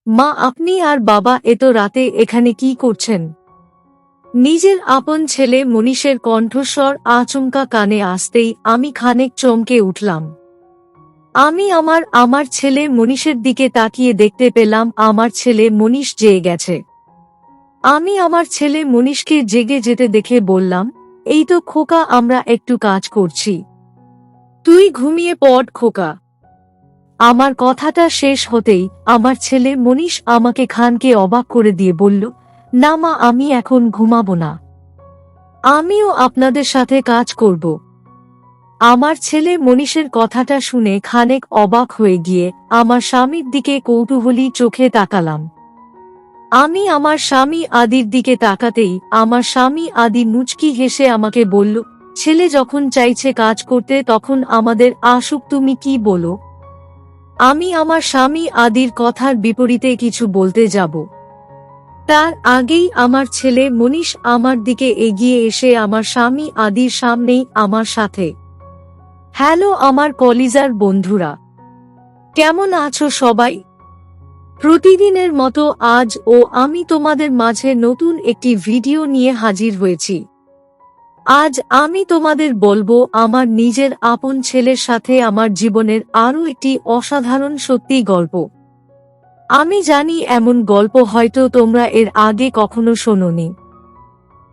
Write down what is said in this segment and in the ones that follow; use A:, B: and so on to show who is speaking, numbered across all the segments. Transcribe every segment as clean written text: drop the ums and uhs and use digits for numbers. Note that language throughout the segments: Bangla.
A: মা, আপনি আর বাবা এত রাতে এখানে কি করছেন? নিজের আপন ছেলে মনীষের কণ্ঠস্বর আচমকা কানে আসতেই আমি খানিক চমকে উঠলাম। আমি আমার ছেলে মনীষের দিকে তাকিয়ে দেখতে পেলাম আমার ছেলে মনীষ জেগে গেছে। আমি আমার ছেলে মনীষকে জেগে যেতে দেখে বললাম, এই তো খোকা, আমরা একটু কাজ করছি, তুই ঘুমিয়ে পড় খোকা। আমার কথাটা শেষ হতেই আমার ছেলে মনীষ আমাকে খানকে অবাক করে দিয়ে বলল, না মা, আমি এখন ঘুমাবো না, আমিও আপনাদের সাথে কাজ করব। আমার ছেলে মনীষের কথাটা শুনে খানেক অবাক হয়ে গিয়ে আমার স্বামীর দিকে কৌতূহলী চোখে তাকালাম। আমি আমার স্বামী আদির দিকে তাকাতেই আমার স্বামী আদি মুচকি হেসে আমাকে বলল, ছেলে যখন চাইছে কাজ করতে তখন আমাদের আসুক, তুমি কি বলো? আমি আমার স্বামী আদির কথার বিপরীতে কিছু বলতে যাব, তার আগেই আমার ছেলে মনীষ আমার দিকে এগিয়ে এসে আমার স্বামী আদির সামনেই আমার সাথে, হ্যালো আমার কলিজার বন্ধুরা, কেমন আছো সবাই? প্রতিদিনের মতো আজও আমি তোমাদের মাঝে নতুন একটি ভিডিও নিয়ে হাজির হয়েছি। আজ আমি তোমাদের বলবো আমার নিজের আপন ছেলের সাথে আমার জীবনের আরও একটি অসাধারণ সত্যি গল্প। আমি জানি এমন গল্প হয়তো তোমরা এর আগে কখনো শোনোনি।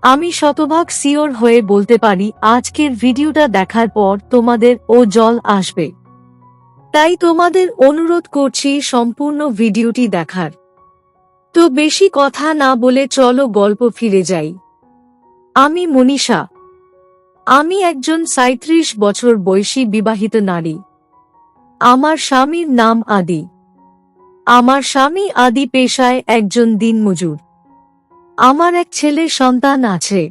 A: আমি শতভাগ সিওর হয়ে বলতে পারি আজকের ভিডিওটা দেখার পর তোমাদের জল আসবে। তাই তোমাদের অনুরোধ করছি সম্পূর্ণ ভিডিওটি দেখার। তো বেশি কথা না বলে চলো গল্প ফিরে যাই। আমি মনীষা। আমি একজন ৩৭ বছর বয়সী বিবাহিত নারী। আমার স্বামীর নাম আদি। আমার স্বামী আদি পেশায় একজন দিনমজুর। আমার এক ছেলে সন্তান আছে।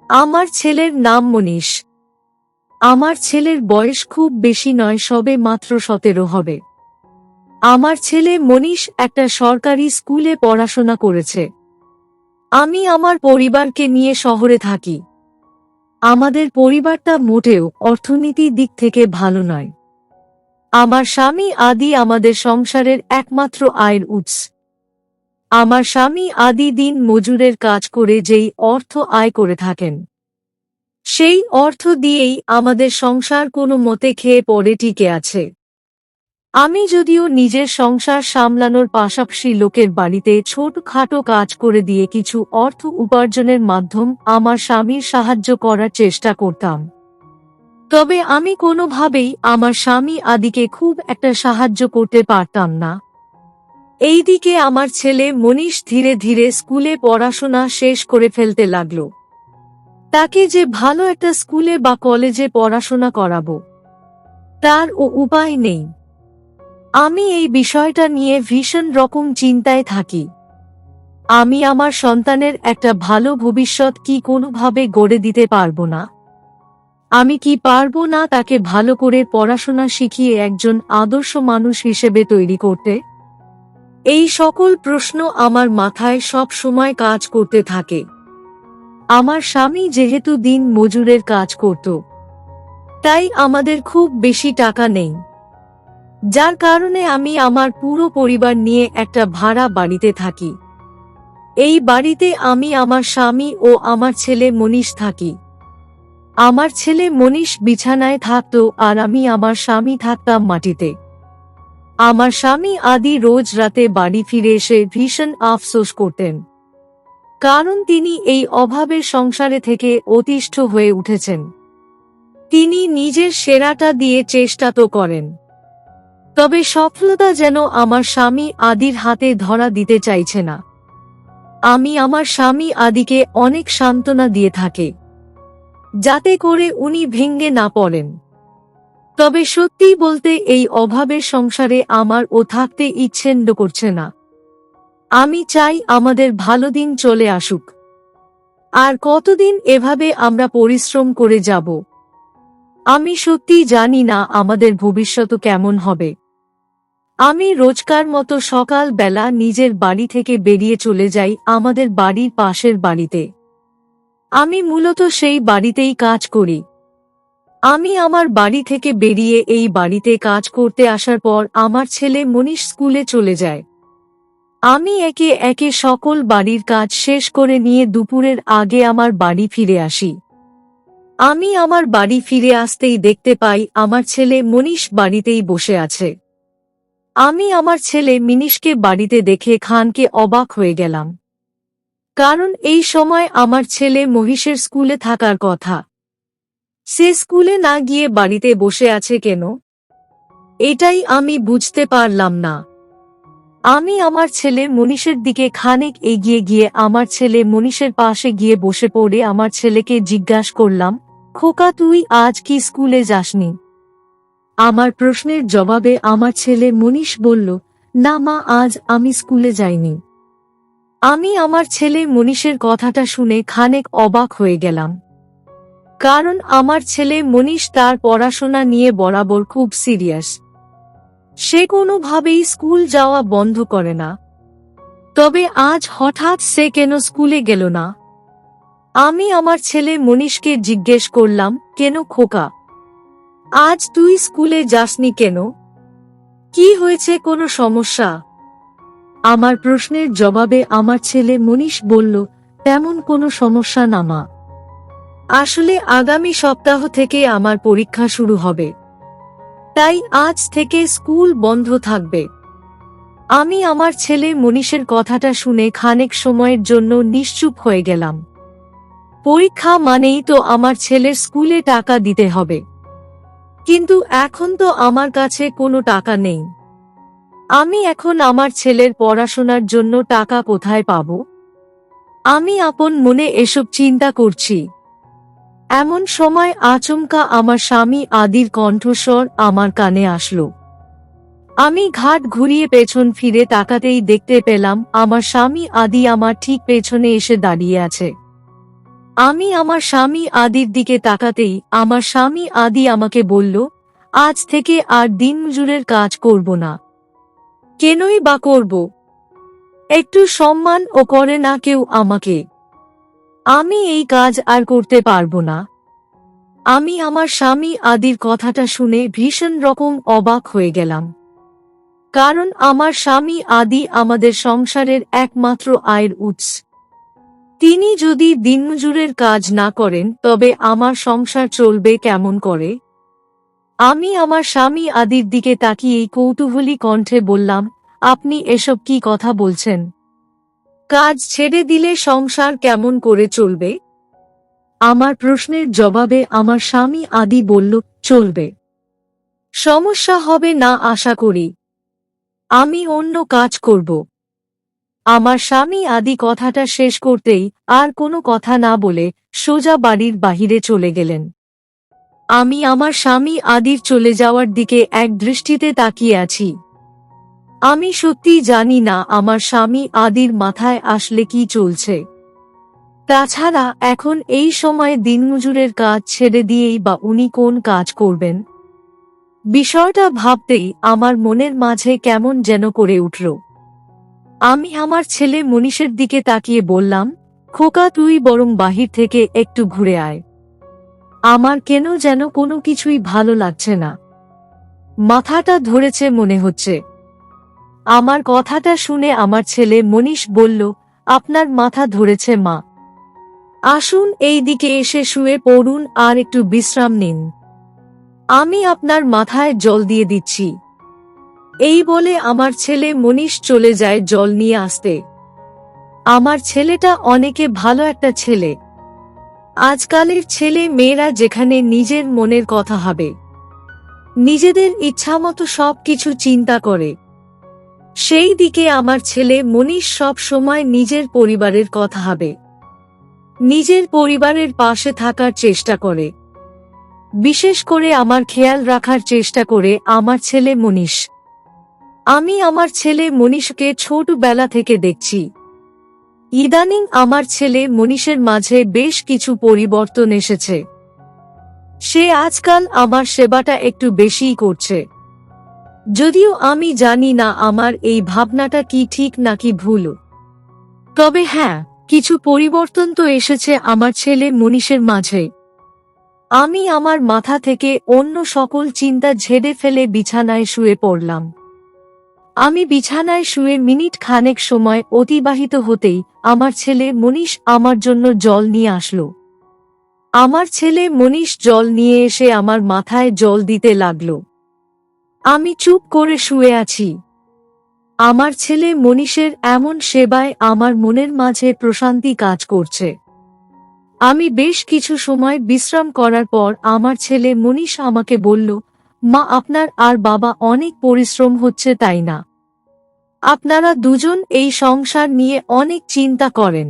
A: আমার ছেলের নাম মনীষ। আমার ছেলের বয়স খুব বেশি নয়, সবে মাত্র ১৭ হবে। আমার ছেলে মনীষ একটা সরকারি স্কুলে পড়াশোনা করেছে। আমি আমার পরিবারকে নিয়ে শহরে থাকি। আমাদের পরিবারটা মোটেও অর্থনীতির দিক থেকে ভালো নয়। আমার স্বামী আদি আমাদের সংসারের একমাত্র আয়ের উৎস। আমার স্বামী আদি দিন মজুরের কাজ করে যেই অর্থ আয় করে থাকেন, সেই অর্থ দিয়েই আমাদের সংসার কোনো মতে খেয়ে পড়ে টিকে আছে। আমি যদিও নিজের সংসার সামলানোর পাশাপাশি লোকের বাড়িতে ছোটখাটো কাজ করে দিয়ে কিছু অর্থ উপার্জনের মাধ্যম আমার স্বামীর সাহায্য করার চেষ্টা করতাম, তবে আমি কোনোভাবেই আমার স্বামী আদিকে খুব একটা সাহায্য করতে পারতাম না। এইদিকে আমার ছেলে মনীষ ধীরে ধীরে স্কুলে পড়াশোনা শেষ করে ফেলতে লাগল। তাকে যে ভালো একটা স্কুলে বা কলেজে পড়াশোনা করাবো, তার উপায় নেই। আমি এই বিষয়টা নিয়ে ভীষণ রকম চিন্তায় থাকি। আমি আমার সন্তানের একটা ভালো ভবিষ্যৎ কি কোনোভাবে গড়ে দিতে পারবো না? আমি কি পারবো না তাকে ভালো করে পড়াশোনা শিখিয়ে একজন আদর্শ মানুষ হিসেবে তৈরি করতে? এই সকল প্রশ্ন আমার মাথায় সব সময় কাজ করতে থাকে। আমার স্বামী যেহেতু দিন মজুরের কাজ করত, তাই আমাদের খুব বেশি টাকা নেই, যার কারণে আমি আমার পুরো পরিবার নিয়ে একটা ভাড়া বাড়িতে থাকি। এই বাড়িতে আমি, আমার স্বামী ও আমার ছেলে মনীষ থাকি। আমার ছেলে মনীষ বিছানায় থাকত আর আমি, আমার স্বামী, থাকতাম মাটিতে। আমার স্বামী আদি রোজ রাতে বাড়ি ফিরে এসে ভীষণ আফসোস করতেন, কারণ তিনি এই অভাবের সংসারে থেকে অতিষ্ঠ হয়ে উঠেছেন। তিনি নিজের সেরাটা দিয়ে চেষ্টা তো করেন, তবে সফলতা যেন আমার স্বামী আদির হাতে ধরা দিতে চাইছে না। আমি আমার স্বামী আদিকে অনেক সান্ত্বনা দিয়ে থাকি, যাতে করে উনি ভেঙে না পড়েন। তবে সত্যি বলতে এই অভাবের সংসারে আমার থাকতে ইচ্ছেন্দ করছে না। আমি চাই আমাদের ভালো দিন চলে আসুক। আর কতদিন এভাবে আমরা পরিশ্রম করে যাব? আমি সত্যি জানি না আমাদের ভবিষ্যৎ কেমন হবে। আমি রোজকার মতো সকাল বেলা নিজের বাড়ি থেকে বেরিয়ে চলে যাই আমাদের বাড়ির পাশের বাড়িতে। আমি মূলত সেই বাড়িতেই কাজ করি। আমি আমার বাড়ি থেকে বেরিয়ে এই বাড়িতে কাজ করতে আসার পর আমার ছেলে মনীষ স্কুলে চলে যায়। আমি একে একে সকল বাড়ির কাজ শেষ করে নিয়ে দুপুরের আগে আমার বাড়ি ফিরে আসি। আমি আমার বাড়ি ফিরে আসতেই দেখতে পাই আমার ছেলে মনীষ বাড়িতেই বসে আছে। আমি আমার ছেলে মিনিশকে বাড়িতে দেখে খানকে অবাক হয়ে গেলাম। কারণ এই সময় আমার ছেলে মহিষের স্কুলে থাকার কথা। সে স্কুলে না গিয়ে বাড়িতে বসে আছে কেন? এটাই আমি বুঝতে পারলাম না। আমি আমার ছেলে মনীষের দিকে খানিক এগিয়ে গিয়ে আমার ছেলে মনীষের পাশে গিয়ে বসে পড়ে আমার ছেলেকে জিজ্ঞাসা করলাম, খোকা তুই আজ কি স্কুলে যাসনি? আমার প্রশ্নের জবাবে আমার ছেলে মনীষ বলল, না মা, আজ আমি স্কুলে যাইনি। আমি আমার ছেলে মনীষের কথাটা শুনে খানিক অবাক হয়ে গেলাম। কারণ আমার ছেলে মনীষ তার পড়াশোনা নিয়ে বরাবর খুব সিরিয়াস। সে কোনোভাবেই স্কুল যাওয়া বন্ধ করে না। তবে আজ হঠাৎ সে কেন স্কুলে গেল না? আমি আমার ছেলে মনীষকে জিজ্ঞেস করলাম, কেন খোকা, আজ তুই স্কুলে যাসনি কেন? কি হয়েছে, কোনো সমস্যা? আমার প্রশ্নের জবাবে আমার ছেলে মনীষ বলল, তেমন কোনো সমস্যা না মা। আসলে আগামী সপ্তাহ থেকে আমার পরীক্ষা শুরু হবে, তাই আজ থেকে স্কুল বন্ধ থাকবে। আমি আমার ছেলে মনীষের কথাটা শুনে খানিক সময়ের জন্য নিশ্চুপ হয়ে গেলাম। পরীক্ষা মানেই তো আমার ছেলের স্কুলে টাকা দিতে হবে, কিন্তু এখন তো আমার কাছে কোনো টাকা নেই। আমি এখন আমার ছেলের পড়াশোনার জন্য টাকা কোথায় পাব? আমি আপন মনে এসব চিন্তা করছি। এমন সময় আচমকা আমার স্বামী আদির কণ্ঠস্বর আমার কানে আসলো। আমি ঘাট ঘুরিয়ে পেছন ফিরে তাকাতেই দেখতে পেলাম আমার স্বামী আদি আমার ঠিক পেছনে এসে দাঁড়িয়ে আছে। আমি আমার স্বামী আদির দিকে তাকাতেই আমার স্বামী আদি আমাকে বলল, আজ থেকে আর দিনমজুরের কাজ করব না। কেনই বা করব? একটু সম্মান ও করে না কেউ আমাকে? আমি এই কাজ আর করতে পারবো না। আমি আমার স্বামী আদির কথাটা শুনে ভীষণ রকম অবাক হয়ে গেলাম। কারণ আমার স্বামী আদি আমাদের সংসারের একমাত্র আয়ের উৎস। তিনি যদি দিনমজুরের কাজ না করেন তবে আমার সংসার চলবে কেমন করে? আমি আমার স্বামী আদির দিকে তাকিয়েই কৌতূহলী কণ্ঠে বললাম, আপনি এসব কি কথা বলছেন? কাজ ছেড়ে দিলে সংসার কেমন করে চলবে? আমার প্রশ্নের জবাবে আমার স্বামী আদি বলল, চলবে। সমস্যা হবে না আশা করি। আমি অন্য কাজ করব। আমার স্বামী আদি কথাটা শেষ করতেই আর কোনো কথা না বলে সোজা বাড়ির বাহিরে চলে গেলেন। আমি আমার স্বামী আদির চলে যাওয়ার দিকে এক দৃষ্টিতে তাকিয়ে আছি। আমি সত্যি জানি না আমার স্বামী আদির মাথায় আসলে কি চলছে। তাছাড়া এখন এই সময় দিনমজুরের কাজ ছেড়ে দিয়েই বা উনি কোন কাজ করবেন? বিষয়টা ভাবতেই আমার মনের মাঝে কেমন যেন করে উঠল। আমি আমার ছেলে মনীষের দিকে তাকিয়ে বললাম, খোকা তুই বরং বাহির থেকে একটু ঘুরে আয়। আমার কেন যেন কোনো কিছুই ভালো লাগছে না। মাথাটা ধরেছে মনে হচ্ছে। আমার কথাটা শুনে আমার ছেলে মনীষ বলল, আপনার মাথা ধরেছে মা? আসুন এই দিকে এসে শুয়ে পড়ুন আর একটু বিশ্রাম নিন। আমি আপনার মাথায় জল দিয়ে দিচ্ছি। এই বলে আমার ছেলে মনীষ চলে যায় জল নিয়ে আসতে। আমার ছেলেটা অনেকে ভালো একটা ছেলে। আজকালের ছেলে মেয়েরা যেখানে নিজের মনের কথা ভাবে, নিজেদের ইচ্ছামতো সবকিছু চিন্তা করে, সেই দিকে আমার ছেলে মনীষ সব সময় নিজের পরিবারের কথা ভাবে, নিজের পরিবারের পাশে থাকার চেষ্টা করে। বিশেষ করে আমার খেয়াল রাখার চেষ্টা করে আমার ছেলে মনীষ। আমি আমার ছেলে মনীষকে ছোটবেলা থেকে দেখছি। ইদানিং আমার ছেলে মনীষের মাঝে বেশ কিছু পরিবর্তন এসেছে। সে আজকাল আমার সেবাটা একটু বেশিই করছে। যদিও আমি জানি না আমার এই ভাবনাটা কি ঠিক নাকি ভুল। তবে হ্যাঁ, কিছু পরিবর্তন তো এসেছে আমার ছেলে মনীষের মাঝে। আমি আমার মাথা থেকে অন্য সকল চিন্তা ঝেড়ে ফেলে বিছানায় শুয়ে পড়লাম। আমি বিছানায় শুয়ে মিনিট খানেক সময় অতিবাহিত হতেই আমার ছেলে মনীষ আমার জন্য জল নিয়ে আসলো। আমার ছেলে মনীষ জল নিয়ে এসে আমার মাথায় জল দিতে লাগলো। আমি চুপ করে শুয়ে আছি। আমার ছেলে মনীষের এমন সেবায় আমার মনের মাঝে প্রশান্তি কাজ করছে। আমি বেশ কিছু সময় বিশ্রাম করার পর আমার ছেলে মনীষ আমাকে বলল, মা, আপনার আর বাবা অনেক পরিশ্রম হচ্ছে, তাই না? আপনারা দুজন এই সংসার নিয়ে অনেক চিন্তা করেন,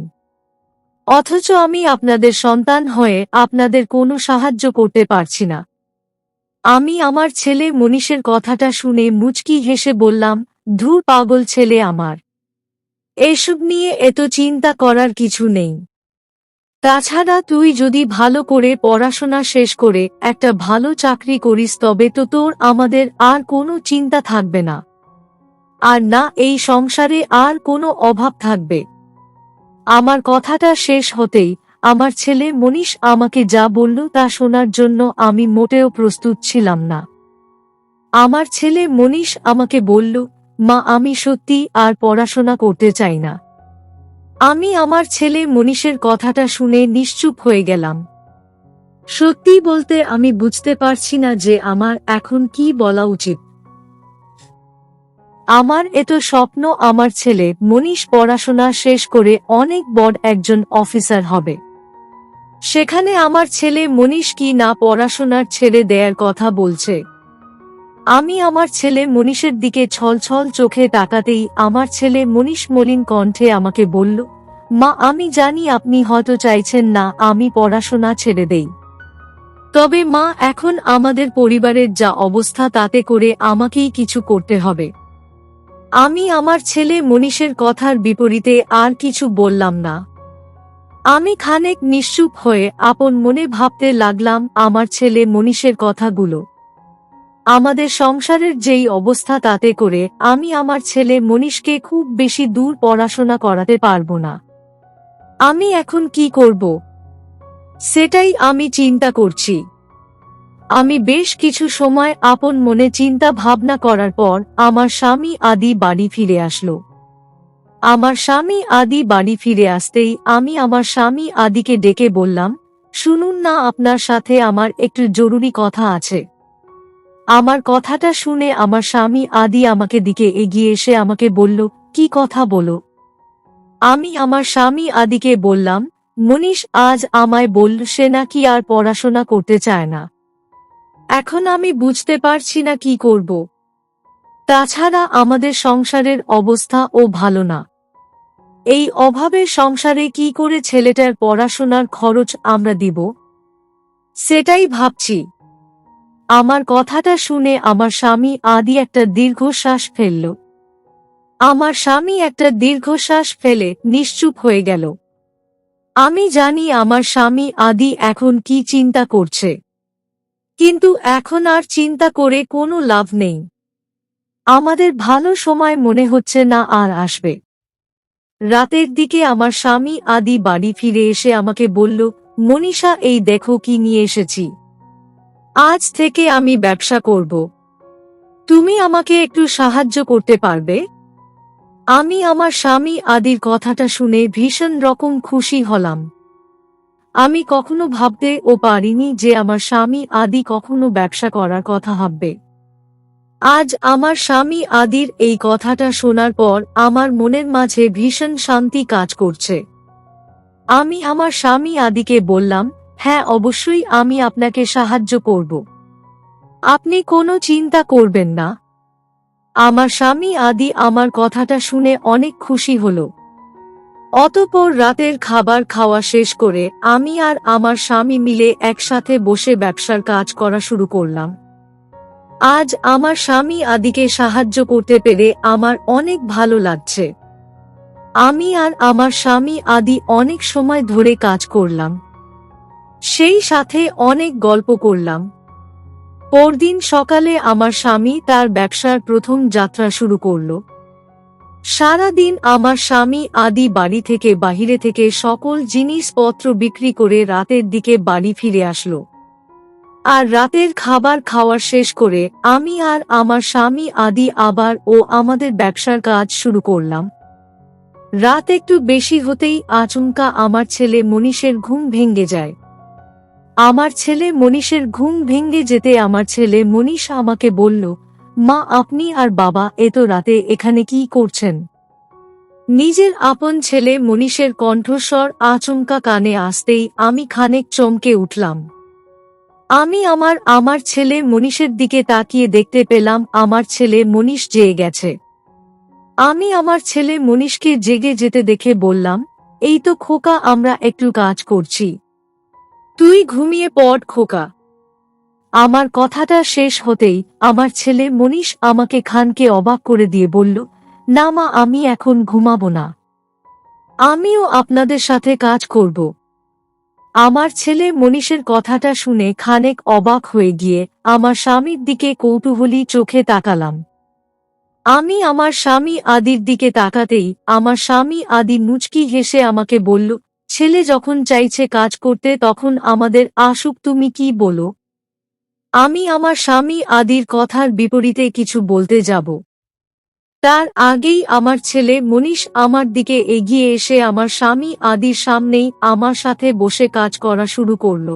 A: অথচ আমি আপনাদের সন্তান হয়ে আপনাদের কোনো সাহায্য করতে পারছি না। আমি আমার ছেলে মনীষের কথাটা শুনে মুচকি হেসে বললাম, ধুর পাগল ছেলে আমার, এসব নিয়ে এত চিন্তা করার কিছু নেই। তাছাড়া তুই যদি ভালো করে পড়াশোনা শেষ করে একটা ভালো চাকরি করিস তবে তো তোর আমাদের আর কোনো চিন্তা থাকবে না, আর না এই সংসারে আর কোনো অভাব থাকবে। আমার কথাটা শেষ হতেই আমার ছেলে মনীষ আমাকে যা বলল তা শোনার জন্য আমি মোটেও প্রস্তুত ছিলাম না। আমার ছেলে মনীষ আমাকে বলল, মা, আমি সত্যি আর পড়াশোনা করতে চাই না। আমি আমার ছেলে মনীষের কথাটা শুনে নিশ্চুপ হয়ে গেলাম। সত্যি বলতে আমি বুঝতে পারছি না যে আমার এখন কি বলা উচিত। আমার এত স্বপ্ন আমার ছেলে মনীষ পড়াশোনা শেষ করে অনেক বড় একজন অফিসার হবে। সেখানে আমার ছেলে মনীষ কি না পড়াশোনার ছেড়ে দেয়ার কথা বলছে। আমি আমার ছেলে মনীষের দিকে ছলছল চোখে তাকাতেই আমার ছেলে মনীষ মলিন কণ্ঠে আমাকে বলল, মা, আমি জানি আপনি হয়তো চাইছেন না আমি পড়াশোনা ছেড়ে দেই, তবে মা, এখন আমাদের পরিবারের যা অবস্থা তাতে করে আমাকেই কিছু করতে হবে। আমি আমার ছেলে মনীষের কথার বিপরীতে আর কিছু বললাম না। আমি খানিক নিশ্চুপ হয়ে আপন মনে ভাবতে লাগলাম আমার ছেলে মনীষের কথাগুলো। আমাদের সংসারের যেই অবস্থা তাতে করে আমি আমার ছেলে মনীষকে খুব বেশি দূর পড়াশোনা করাতে পারবো না। আমি এখন কি করব সেটাই আমি চিন্তা করছি। আমি বেশ কিছু সময় আপন মনে চিন্তা ভাবনা করার পর আমার স্বামী আদি বাড়ি ফিরে আসলো। আমার স্বামী আদি বাড়ি ফিরে আসতেই আমি আমার স্বামী আদিকে ডেকে বললাম, শুনুন না, আপনার সাথে আমার একটু জরুরি কথা আছে। আমার কথাটা শুনে আমার স্বামী আদি আমাকে দিকে এগিয়ে এসে আমাকে বলল, কি কথা বলো? আমি আমার স্বামী আদিকে বললাম, মনীষ আজ আমায় বলল সে নাকি আর পড়াশোনা করতে চায় না। এখন আমি বুঝতে পারছি না কি করব। তাছাড়া আমাদের সংসারের অবস্থাও ভালো না। এই অভাবের সংসারে কি করে ছেলেটার পড়াশোনার খরচ আমরা দিব, সেটাই ভাবছি। আমার কথাটা শুনে আমার স্বামী আদি একটা দীর্ঘশ্বাস ফেলল। আমার স্বামী একটা দীর্ঘশ্বাস ফেলে নিশ্চুপ হয়ে গেল। আমি জানি আমার স্বামী আদি এখন কি চিন্তা করছে, কিন্তু এখন আর চিন্তা করে কোনো লাভ নেই। আমাদের ভালো সময় মনে হচ্ছে না আর আসবে। রাতের দিকে আমার স্বামী আদি বাড়ি ফিরে এসে আমাকে বলল, মনীষা, এই দেখো কি নিয়ে এসেছি। আজ থেকে আমি ব্যবসা করব, তুমি আমাকে একটু সাহায্য করতে পারবে? আমি আমার স্বামী আদির কথাটা শুনে ভীষণ রকম খুশি হলাম। আমি কখনো ভাবতেও পারিনি যে আমার স্বামী আদি কখনো ব্যবসা করার কথা ভাববে। আজ আমার স্বামী আদির এই কথাটা শোনার পর আমার মনের মাঝে ভীষণ শান্তি কাজ করছে। আমি আমার স্বামী আদিকে বললাম, হ্যাঁ, অবশ্যই আমি আপনাকে সাহায্য করব, আপনি কোনো চিন্তা করবেন না। আমার স্বামী আদি আমার কথাটা শুনে অনেক খুশি হল। অতঃপর রাতের খাবার খাওয়া শেষ করে আমি আর আমার স্বামী মিলে একসাথে বসে ব্যবসার কাজ করা শুরু করলাম। আজ আমার স্বামী আদিকে সাহায্য করতে পেরে আমার অনেক ভালো লাগছে। আমি আর আমার স্বামী আদি অনেক সময় ধরে কাজ করলাম, সেই সাথে অনেক গল্প করলাম। পরদিন সকালে আমার স্বামী তার ব্যবসার প্রথম যাত্রা শুরু করল। সারা দিন আমার স্বামী আদি বাড়ি থেকে বাহিরে থেকে সকল জিনিসপত্র বিক্রি করে রাতের দিকে বাড়ি ফিরে আসলো। আর রাতের খাবার খাওয়ার শেষ করে আমি আর আমার স্বামী আদি আবার আমাদের ব্যবসার কাজ শুরু করলাম। রাত একটু বেশি হতেই আচমকা আমার ছেলে মনীষের ঘুম ভেঙে যায়। আমার ছেলে মনীষের ঘুম ভেঙে যেতে আমার ছেলে মনীষ আমাকে বলল, মা, আপনি আর বাবা এত রাতে এখানে কি করছেন? নিজের আপন ছেলে মনীষের কণ্ঠস্বর আচমকা কানে আসতেই আমি খানিক চমকে উঠলাম। আমি আমার ছেলে মনীষের দিকে তাকিয়ে দেখতে পেলাম আমার ছেলে মনীষ জেগে গেছে। আমি আমার ছেলে মনীষকে জেগে যেতে দেখে বললাম, এই তো খোকা, আমরা একটু কাজ করছি, তুই ঘুমিয়ে পড় খোকা। আমার কথাটা শেষ হতেই আমার ছেলে মনীষ আমাকে খানকে অবাক করে দিয়ে বলল, না মা, আমি এখন ঘুমাবো না, আমিও আপনাদের সাথে কাজ করব। আমার ছেলে মনীষের কথাটা শুনে খানেক অবাক হয়ে গিয়ে আমার স্বামীর দিকে কৌতূহলী চোখে তাকালাম। আমি আমার স্বামী আদির দিকে তাকাতেই আমার স্বামী আদি মুচকি হেসে আমাকে বলল, ছেলে যখন চাইছে কাজ করতে তখন আমাদের আসুক, তুমি কি বলো? আমি আমার স্বামী আদির কথার বিপরীতে কিছু বলতে যাব, তার আগেই আমার ছেলে মনীষ আমার দিকে এগিয়ে এসে আমার স্বামী আদির সামনেই আমার সাথে বসে কাজ করা শুরু করল।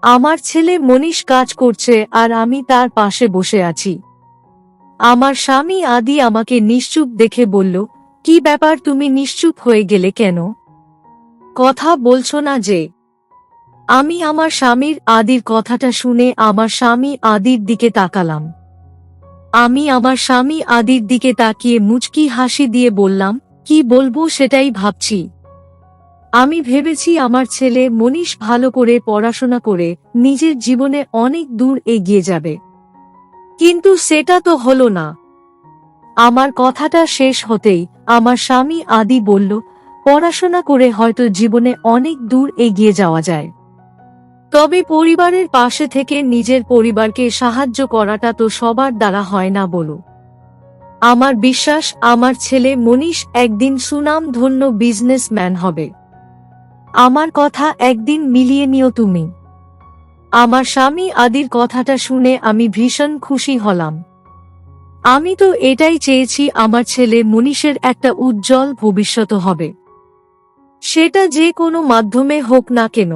A: আমার ছেলে মনীষ কাজ করছে আর আমি তার পাশে বসে আছি। আমার স্বামী আদি আমাকে নিশ্চুপ দেখে বলল, কি ব্যাপার, তুমি নিশ্চুপ হয়ে গেলে কেন? কথা বলছো না যে? আমি আমার স্বামীর আদির কথাটা শুনে আমার স্বামী আদির দিকে তাকালাম। আমি আমার স্বামী আদির দিকে তাকিয়ে মুচকি হাসি দিয়ে বললাম, কি বলবো সেটাই ভাবছি। আমি ভেবেছি আমার ছেলে মনীষ ভালো করে পড়াশোনা করে নিজের জীবনে অনেক দূর এগিয়ে যাবে, কিন্তু সেটা তো হলো না। আমার কথাটা শেষ হতেই আমার স্বামী আদি বলল, পড়াশোনা করে হয়তো জীবনে অনেক দূর এগিয়ে যাওয়া যায়, তবে পরিবারের পাশে থেকে নিজের পরিবারকে সাহায্য করাটা তো সবার দ্বারা হয় না বলো। আমার বিশ্বাস আমার ছেলে মনীষ একদিন সুনামধন্য বিজনেসম্যান হবে। আমার কথা একদিন মিলিয়ে নিও তুমি। আমার স্বামী আদির কথাটা শুনে আমি ভীষণ খুশি হলাম। আমি তো এটাই চেয়েছি, আমার ছেলে মনীষের একটা উজ্জ্বল ভবিষ্যৎ হবে, সেটা যে কোনো মাধ্যমে হোক না কেন।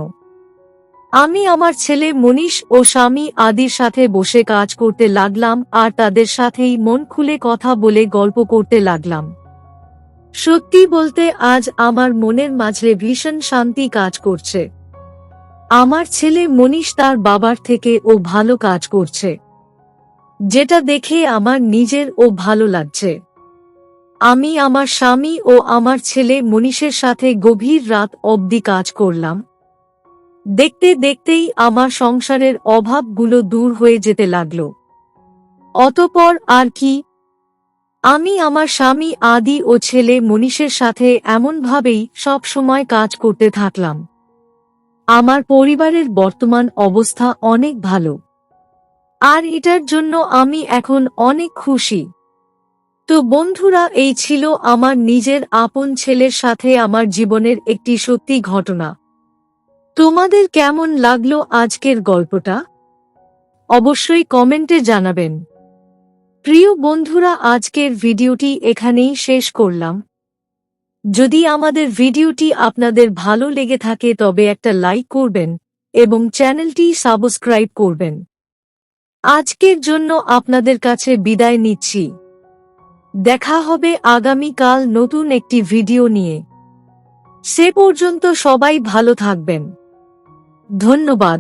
A: আমি আমার ছেলে মনীষ ও স্বামী আদির সাথে বসে কাজ করতে লাগলাম আর তাদের সাথেই মন খুলে কথা বলে গল্প করতে লাগলাম। সত্যি বলতে আজ আমার মনের মাঝে ভীষণ শান্তি কাজ করছে। আমার ছেলে মনীষ তার বাবার থেকে ভালো কাজ করছে, যেটা দেখে আমার নিজের ভালো লাগছে। আমি আমার স্বামী ও আমার ছেলে মনীষের সাথে গভীর রাত অবধি কাজ করলাম। দেখতে দেখতেই আমার সংসারের অভাবগুলো দূর হয়ে যেতে লাগলো। অতঃপর আর কি, আমি আমার স্বামী আদি ও ছেলে মনীষের সাথে এমনভাবেই সব সময় কাজ করতে থাকলাম। আমার পরিবারের বর্তমান অবস্থা অনেক ভালো, আর এটার জন্য আমি এখন অনেক খুশি। তো বন্ধুরা, এই ছিল আমার নিজের আপন ছেলের সাথে আমার জীবনের একটি সত্যি ঘটনা। তোমাদের কেমন লাগলো আজকের গল্পটা? অবশ্যই কমেন্টে জানাবেন। প্রিয় বন্ধুরা, আজকের ভিডিওটি এখানেই শেষ করলাম। যদি আমাদের ভিডিওটি আপনাদের ভালো লেগে থাকে তবে একটা লাইক করবেন এবং চ্যানেলটি সাবস্ক্রাইব করবেন। আজকের জন্য আপনাদের কাছে বিদায় নিচ্ছি। দেখা হবে আগামীকাল নতুন একটি ভিডিও নিয়ে। সে পর্যন্ত সবাই ভালো থাকবেন। ধন্যবাদ।